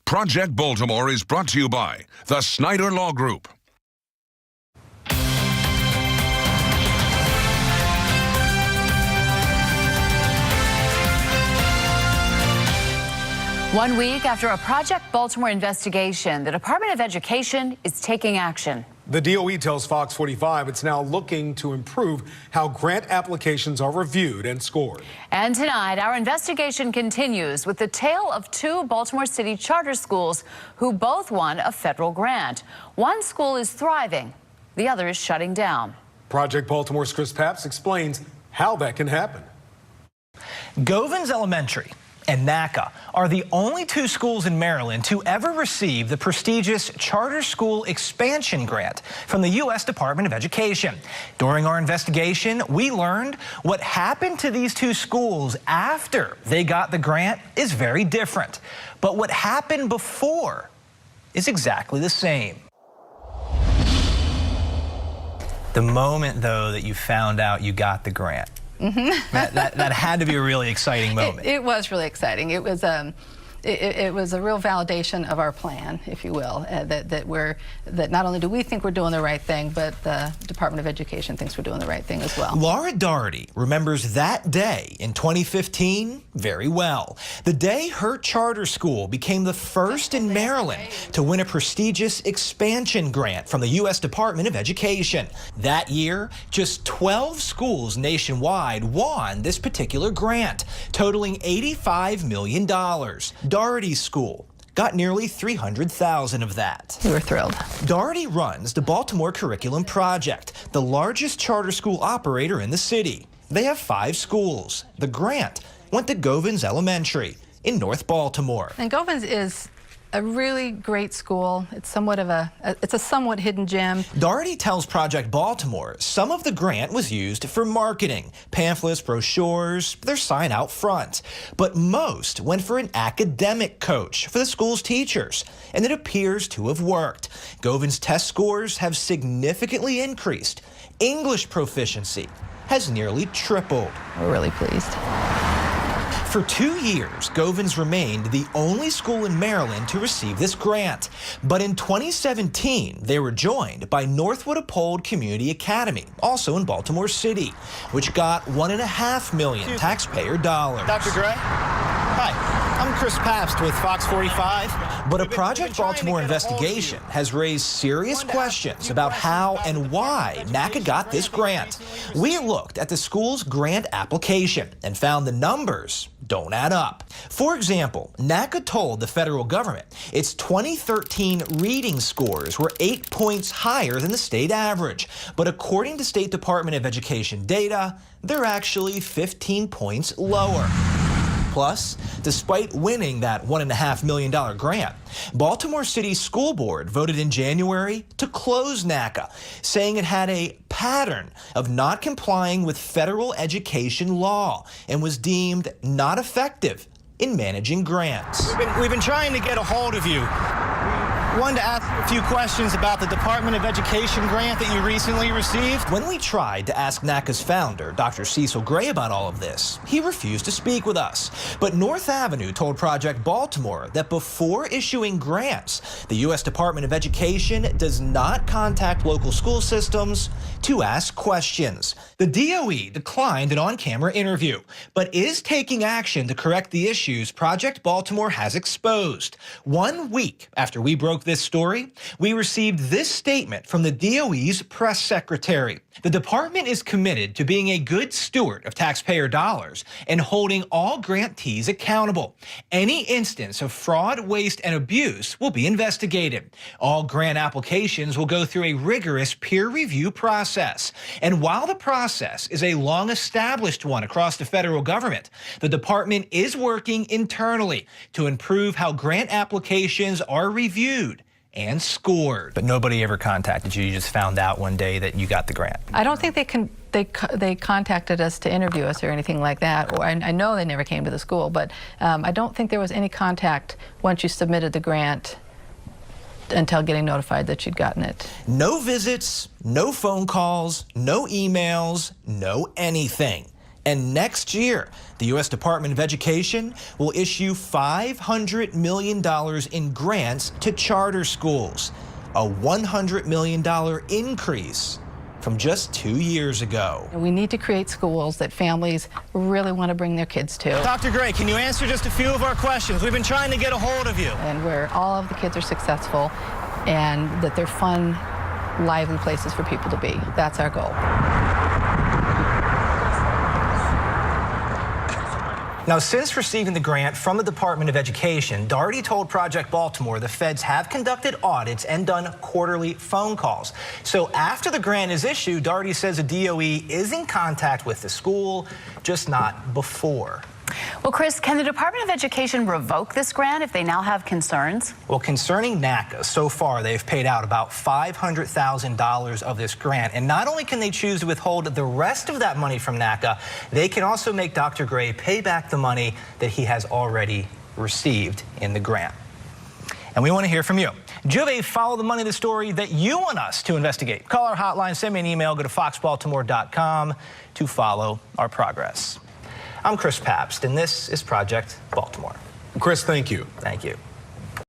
Project Baltimore is brought to you by the Snyder Law Group. One week after a Project Baltimore investigation, the Department of Education is taking action. The DOE tells Fox 45 it's now looking to improve how grant applications are reviewed and scored. And tonight, our investigation continues with the tale of two Baltimore City charter schools who both won a federal grant. One school is thriving, the other is shutting down. Project Baltimore's Chris Papps explains how that can happen. Govins Elementary and NACA are the only two schools in Maryland to ever receive the prestigious Charter School Expansion Grant from the U.S. Department of Education. During our investigation, we learned what happened to these two schools after they got the grant is very different. But what happened before is exactly the same. The moment, though, that you found out you got the grant, that had to be a really exciting moment. It was really exciting. It was it was a real validation of our plan, if you will, that not only do we think we're doing the right thing, but the Department of Education thinks we're doing the right thing as well. Laura Doherty remembers that day in 2015 very well. The day her charter school became the first in Maryland to win a prestigious expansion grant from the U.S. Department of Education. That year, just 12 schools nationwide won this particular grant, totaling $85 million. Doherty's school got nearly $300,000 of that. We were thrilled. Doherty runs the Baltimore Curriculum Project, the largest charter school operator in the city. They have 5 schools. The grant went to Govins Elementary in North Baltimore. And Govins is a really great school. It's somewhat of it's a somewhat hidden gem. Doherty tells Project Baltimore some of the grant was used for marketing, pamphlets, brochures, their sign out front. But most went for an academic coach for the school's teachers, and it appears to have worked. Govins' test scores have significantly increased. English proficiency has nearly tripled. We're really pleased. For 2 years, Govins remained the only school in Maryland to receive this grant. But in 2017, they were joined by Northwood Uphold Community Academy, also in Baltimore City, which got $1.5 million taxpayer dollars. Dr. Gray? Hi, I'm Chris Papps with Fox 45. But a Project Baltimore investigation has raised serious questions about how and why NACA got this grant. We looked at the school's grant application and found the numbers don't add up. For example, NACA told the federal government its 2013 reading scores were 8 points higher than the state average. But according to State Department of Education data, they're actually 15 points lower. Plus, despite winning that $1.5 million grant, Baltimore City School Board voted in January to close NACA, saying it had a pattern of not complying with federal education law and was deemed not effective in managing grants. We've been trying to get a hold of you. Wanted to ask a few questions about the Department of Education grant that you recently received. When we tried to ask NACA's founder, Dr. Cecil Gray, about all of this, he refused to speak with us. But North Avenue told Project Baltimore that before issuing grants, the U.S. Department of Education does not contact local school systems to ask questions. The DOE declined an on-camera interview, but is taking action to correct the issues Project Baltimore has exposed. 1 week after we broke this story, we received this statement from the DOE's press secretary. The department is committed to being a good steward of taxpayer dollars and holding all grantees accountable. Any instance of fraud, waste, and abuse will be investigated. All grant applications will go through a rigorous peer review process. And while the process is a long-established one across the federal government, the department is working internally to improve how grant applications are reviewed and scored. But nobody ever contacted you. You just found out one day that you got the grant. I don't think they contacted us to interview us or anything like that. Or I know they never came to the school, but I don't think there was any contact once you submitted the grant until getting notified that you'd gotten it. No visits, no phone calls, no emails, no anything. And next year, the U.S. Department of Education will issue $500 million in grants to charter schools, a $100 million increase from just 2 years ago. We need to create schools that families really want to bring their kids to. Dr. Gray, can you answer just a few of our questions? We've been trying to get a hold of you. And where all of the kids are successful and that they're fun, lively places for people to be. That's our goal. Now, since receiving the grant from the Department of Education, Daugherty told Project Baltimore the feds have conducted audits and done quarterly phone calls. So after the grant is issued, Daugherty says the DOE is in contact with the school, just not before. Well, Chris, can the Department of Education revoke this grant if they now have concerns? Well, concerning NACA, so far they've paid out about $500,000 of this grant. And not only can they choose to withhold the rest of that money from NACA, they can also make Dr. Gray pay back the money that he has already received in the grant. And we want to hear from you. Do you have a follow the money the story that you want us to investigate? Call our hotline, send me an email, go to foxbaltimore.com to follow our progress. I'm Chris Pabst, and this is Project Baltimore. Chris, thank you. Thank you.